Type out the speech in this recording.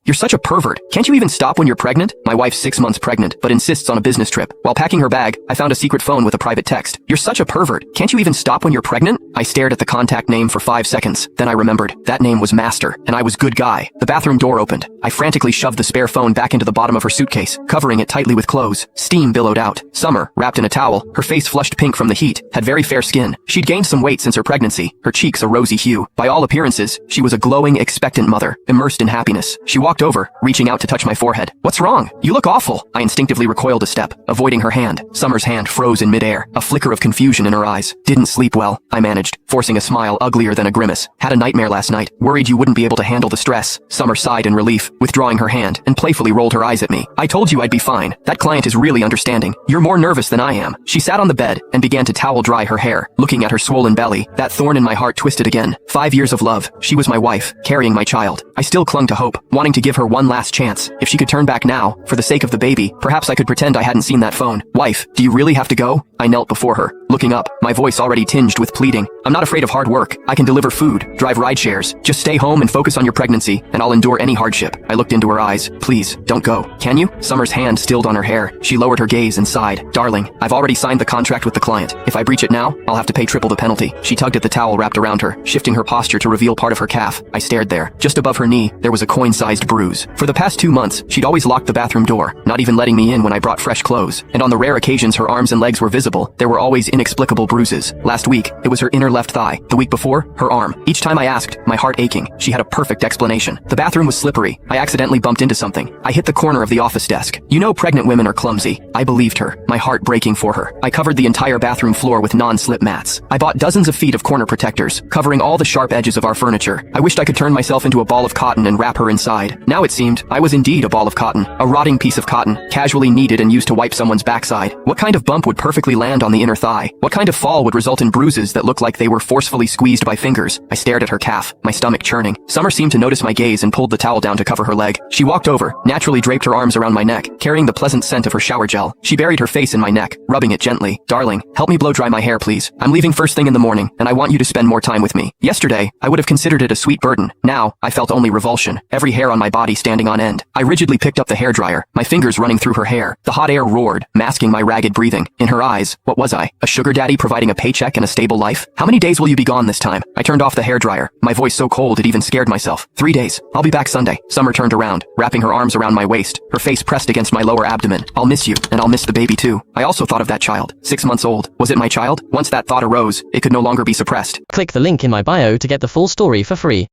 You're such a pervert. Can't you even stop when you're pregnant? My wife's 6 months pregnant, but insists on a business trip. While packing her bag, I found a secret phone with a private text. You're such a pervert. Can't you even stop when you're pregnant? I stared at the contact name for 5 seconds. Then I remembered. That name was Master, and I was good guy. The bathroom door opened. I frantically shoved the spare phone back into the bottom of her suitcase, covering it tightly with clothes. Steam billowed out. Summer, wrapped in a towel, her face flushed pink from the heat, had very fair skin. She'd gained some weight since her pregnancy, her cheeks a rosy hue. By all appearances, she was a glowing, expectant mother, immersed in happiness. She walked over, reaching out to touch my forehead. What's wrong? You look awful. I instinctively recoiled a step, avoiding her hand. Summer's hand froze in midair, a flicker of confusion in her eyes. Didn't sleep well, I managed, forcing a smile uglier than a grimace. Had a nightmare last night, worried you wouldn't be able to handle the stress. Summer sighed in relief, withdrawing her hand, and playfully rolled her eyes at me. I told you I'd be fine. That client is really understanding. You're more nervous than I am. She sat on the bed and began to towel dry her hair, looking at her swollen belly. That thorn in my heart twisted again. 5 years of love. She was my wife, carrying my child. I still clung to hope, wanting to give her one last chance. If she could turn back now, for the sake of the baby, perhaps I could pretend I hadn't seen that phone. Wife, do you really have to go? I knelt before her, looking up, my voice already tinged with pleading. I'm not afraid of hard work. I can deliver food, drive ride shares. Just stay home and focus on your pregnancy, and I'll endure any hardship. I looked into her eyes. Please, don't go. Can you? Summer's hand stilled on her hair. She lowered her gaze and sighed. Darling, I've already signed the contract with the client. If I breach it now, I'll have to pay triple the penalty. She tugged at the towel wrapped around her, shifting her posture to reveal part of her calf. I stared there. Just above her knee, there was a coin-sized bruise. For the past 2 months, she'd always locked the bathroom door, not even letting me in when I brought fresh clothes. And on the rare occasions her arms and legs were visible, there were always inexplicable bruises. Last week, it was her inner left thigh. The week before, her arm. Each time I asked, my heart aching, she had a perfect explanation. The bathroom was slippery. I accidentally bumped into something. I hit the corner of the office desk. You know pregnant women are clumsy. I believed her, my heart breaking for her. I covered the entire bathroom floor with non-slip mats. I bought dozens of feet of corner protectors, covering all the sharp edges of our furniture. I wished I could turn myself into a ball of cotton and wrap her inside. Now it seemed, I was indeed a ball of cotton, a rotting piece of cotton, casually kneaded and used to wipe someone's backside. What kind of bump would perfectly land on the inner thigh? What kind of fall would result in bruises that looked like they were forcefully squeezed by fingers? I stared at her calf, my stomach churning. Summer seemed to notice my gaze and pulled the towel down to cover her leg. She walked over, naturally draped her arms around my neck, carrying the pleasant scent of her shower gel. She buried her face in my neck, rubbing it gently. Darling, help me blow dry my hair, please. I'm leaving first thing in the morning, and I want you to spend more time with me. Yesterday, I would have considered it a sweet burden. Now, I felt only revulsion, every hair on my body standing on end. I rigidly picked up the hairdryer, my fingers running through her hair. The hot air roared, masking my ragged breathing. In her eyes, what was I? A sugar daddy providing a paycheck and a stable life? How many days will you be gone this time? I turned off the hairdryer, my voice so cold it even scared myself. 3 days. I'll be back Sunday. Summer turned around, wrapping her arms around my waist, her face pressed against my lower abdomen. I'll miss you, and I'll miss the baby too. I also thought of that child. 6 months old. Was it my child? Once that thought arose, it could no longer be suppressed. Click the link in my bio to get the full story for free.